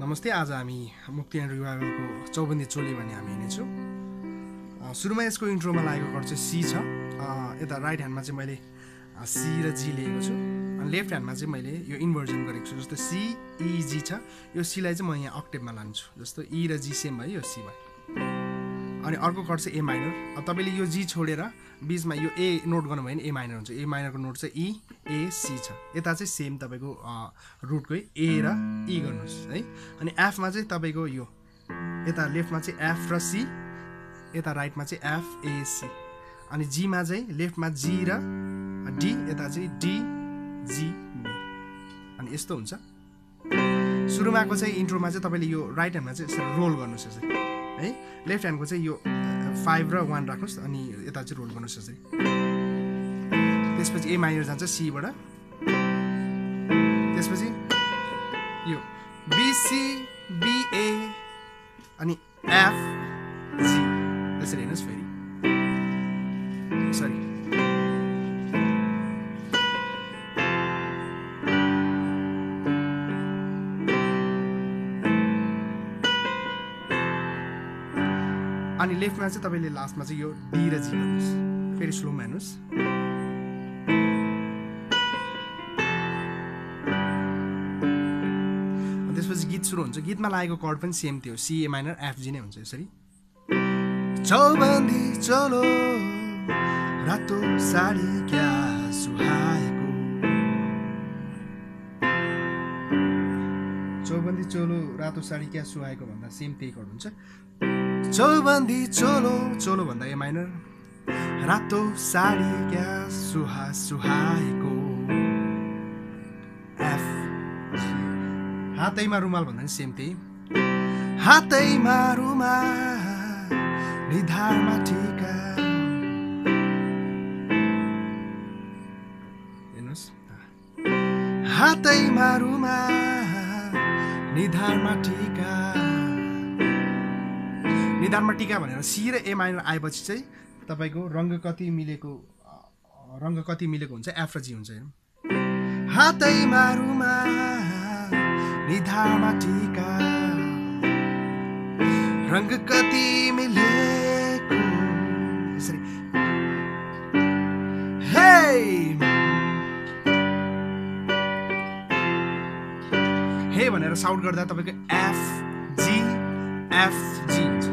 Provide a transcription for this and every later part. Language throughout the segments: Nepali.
नमस्ते। आज हामी मुक्ति एन्ड रिभाइभलको चौबन्दी चोली भन्ने हामी हेर्नेछौँ। सुरुमा यसको इन्ट्रोमा लागेको कर्ड चाहिँ सी छ। यता राइट ह्यान्डमा चाहिँ मैले सी र जी लिएको छु, अनि लेफ्ट ह्यान्डमा चाहिँ मैले यो इन्भर्जन गरेको छु। जस्तो सी ई जी छ, यो सीलाई चाहिँ म यहाँ अक्टेभमा लान्छु। जस्तो ई र जी सेम भयो, यो सी भयो। अनि अर्को कर्ड चाहिँ ए माइनर। अब तपाईँले यो जी छोडेर बिचमा यो ए नोट गर्नुभयो भने ए माइनर हुन्छ। ए माइनरको नोट चाहिँ ई ए सी छ। यता चाहिँ सेम तपाईँको रुटकै ए र ई गर्नुहोस् है। अनि एफमा चाहिँ तपाईँको यो यता लेफ्टमा चाहिँ एफ र सी, यता राइटमा चाहिँ एफ ए सी। अनि जीमा चाहिँ लेफ्टमा जी र डी, यता चाहिँ डी जी बी। अनि यस्तो हुन्छ। सुरुमाको चाहिँ इन्ट्रोमा चाहिँ तपाईँले यो राइट ह्यान्डमा चाहिँ यसरी रोल गर्नुहोस् यसरी है। लेफ्ट ह्यान्डको चाहिँ यो 5 र 1 राख्नुहोस्, अनि यता चाहिँ रोल गर्नुहोस् यसरी। त्यसपछि ए माइनर जान्छ सीबाट, त्यसपछि यो बिसी बिए अनि एफ जी यसरी हेर्नुहोस् फेरि। सरी अनि लेफ्टमा चाहिँ तपाईँले लास्टमा चाहिँ यो डी र जी गर्नुहोस्। फेरि स्लोमा हेर्नुहोस्। त्यसपछि गीत सुरु हुन्छ। गीतमा लागेको कर्ड पनि सेम थियो, C A minor F G नै हुन्छ यसरी। चौबन्दी चलो रातो साडी क्या सुहाएको, चौबन्दी चोलो रातो साडी क्या सुहाएको भन्दा सेम त्यही कर्ड हुन्छ। चौबन्दी चोलो, चोलो भन्दा ए माइनर, रातो साडी क्या सुहाएको एफ। हातैमा रुमाल भन्दा नि सेम त्यही, हातैमा रुमाल निधारमा टिका। हेर्नुहोस्, हातैमा रुमाल निधारमा टिका। निधारमा टिका भनेर सी र ए माइनर आएपछि चाहिँ तपाईँको रङ्ग कति मिलेको हुन्छ, एफ र जी हुन्छ। हातैमा रुमाल निधारमा टिका, रङ्ग कति मिलेको यसरी। हे भनेर साउट गर्दा तपाईँको एफ जी हुन्छ।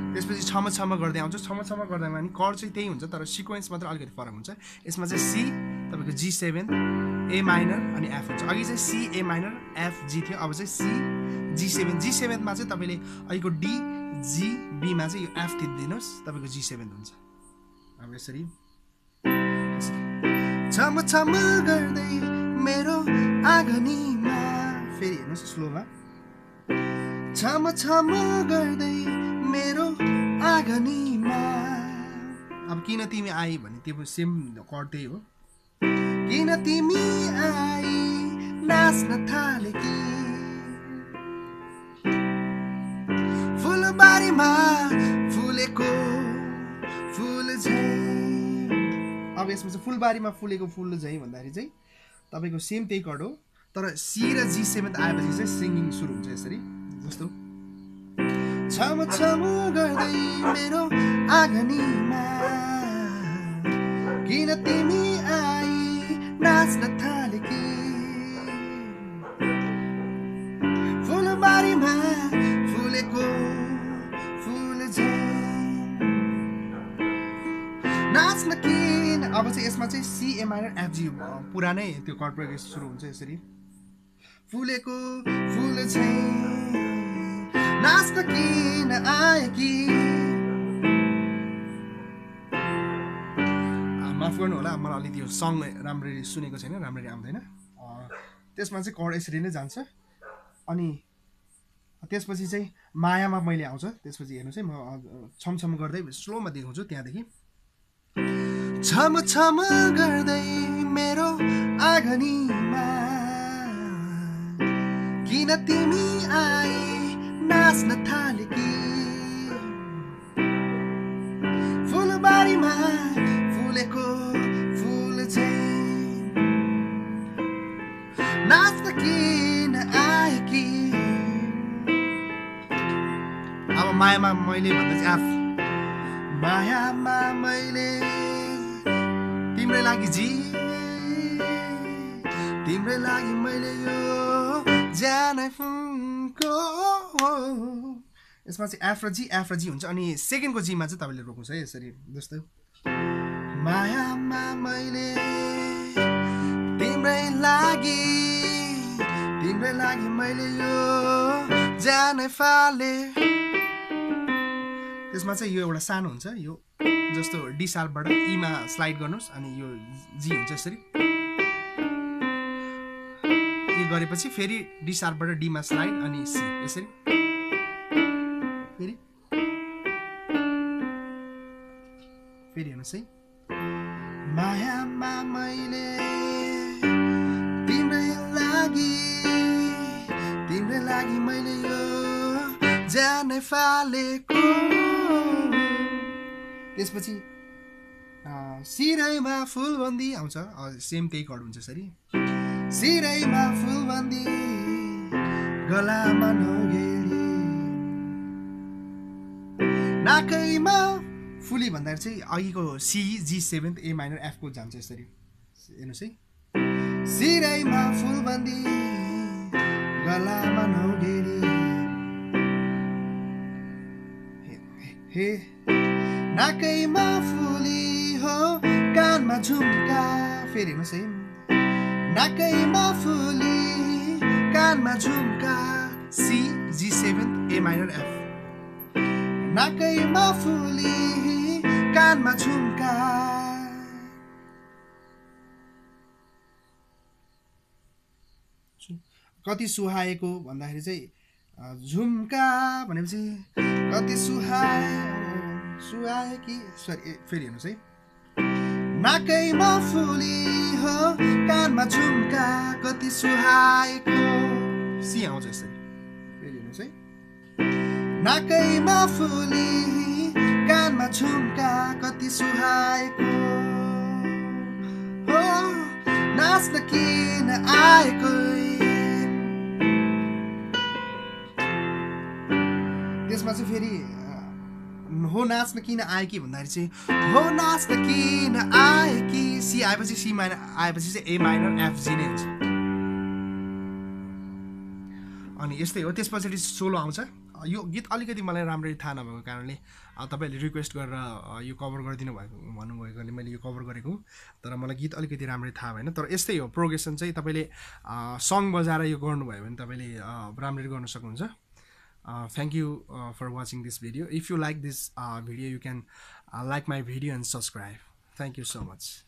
त्यसपछि छम गर्दै आउँछ। छम गर्दामा नि कर्ड चाहिँ त्यही हुन्छ, तर सिक्वेन्स मात्र अलिकति फरक हुन्छ। यसमा चाहिँ सी तपाईँको G7 ए माइनर अनि एफ हुन्छ। अघि चाहिँ C A minor F G थियो, अब चाहिँ सी G7 मा चाहिँ तपाईँले अहिलेको डी जी बीमा चाहिँ यो एफ थिच्दिनुहोस्, तपाईँको G7 हुन्छ। अब यसरी छम गर्दै मेरो आँगनीमा, फेरि हेर्नुहोस् स्लोमा, छम गर्दै मेरो आँगनीमा। अब किन तिमी आई भने त्यो सेम कर्ड त्यही हो। किन तिमी आई नाच्न थालेकी, फुलबारीमा फुलेको फुल झै। अब यसमा चाहिँ फुलबारीमा फुलेको फुल झै भन्दाखेरि चाहिँ तपाईँको सेम त्यही कर्ड हो, तर सी र G7 आएपछि चाहिँ सिङ्गिङ सुरु हुन्छ यसरी। जस्तो छम गर्दै मेरो आँगनीमा, किन तिमी आई नाच्न थालेकी, फुलबारीमा फुलेको फुल झै नाच्न किन। अब चाहिँ यसमा चाहिँ C A minor F G पुरानै त्यो कर्ड प्रयोग सुरु हुन्छ यसरी। फुलेको फुल झै नाच्न किन आएकी। माफ गर्नु होला, मलाई अलि त्यो सङ राम्ररी सुनेको छैन, राम्ररी आउँदैन। त्यसमा चाहिँ कर्ड यसरी नै जान्छ। अनि त्यसपछि चाहिँ मायामा मैले आउँछ। त्यसपछि हेर्नुहोस् है, म छम गर्दै स्लोमा देखाउँछु। त्यहाँदेखि छम गर्दै मेरो आँगनीमा, किन तिमी आई नाच्न थालेकी, फुलबारीमा फुलेको फुल झै नाच्न किन आएकी। मायामा मैले भन्दा चाहिँ एफ मायामा मैले तिम्रै लागि जी तिम्रै लागि मैले यो जानै फुको यसमा चाहिँ एफ र जी हुन्छ अनि सेकेन्डको जीमा चाहिँ तपाईँले रोक्नुहोस् है यसरी जस्तो मायामा मैले तिम्रै लागि मैले यो जानै फाले त्यसमा चाहिँ यो एउटा सानो हुन्छ यो जस्तो डी शार्पबाट ईमा स्लाइड गर्नुहोस् अनि यो जी हुन्छ यसरी यो गरेपछि फेरि डी शार्पबाट डीमा स्लाइड अनि सी यसरी फेरि हेर्नुहोस् है मायामा मैले तिम्रै लागि मैले यो जानै फालेको त्यसपछि सिरैमा फुलबन्दी आउँछ सेम त्यही कर्ड हुन्छ यसरी सिरैमा फुलबन्दी गलामा नौगेडी नाकैमा फुली भन्दाखेरि चाहिँ अघिको C G seventh A minor F को जान्छ यसरी हेर्नुहोस् है सिरैमा फुलबन्दी गलामा नौगेडी हे नाकैमा फुली हो कानमा झुम्का फेरि हेर्नुहोस् है नाकैमा फुली कानमा झुम्का C G seventh A minor F नाकैमा फुली कानमा झुम्का कति सुहाएको भन्दाखेरि चाहिँ झुम्का भनेपछि कति सुहाए कि सरी फेरि हेर्नुहोस् है नाकैमा फुली हो कानमा झुम्का कति सुहाएको सी आउँछ यसरी फेरि हेर्नुहोस् है नाकैमा फुली कानमा झुम्का कति सुहाएको हो नाच्न किन आएको त्यसमा चाहिँ फेरि हो नाच्न किन आए कि भन्दाखेरि चाहिँ हो नाच्न किन आए कि सी आएपछि सी माइनर आएपछि चाहिँ ए माइनर एफ जी नै हुन्छ अनि यस्तै हो त्यसपछि सोलो आउँछ यो गीत अलिकति मलाई राम्ररी थाहा नभएको कारणले तपाईँहरूले रिक्वेस्ट गरेर यो कभर गरिदिनु भएको भन्नुभएकोले मैले यो कभर गरेको तर मलाई गीत अलिकति राम्ररी थाहा भएन तर यस्तै हो प्रोग्रेसन चाहिँ तपाईँले सङ बजाएर यो गर्नुभयो भने तपाईँले राम्ररी गर्न सक्नुहुन्छ Thank you for watching this video. If you like this video, you can like my video and subscribe. Thank you so much.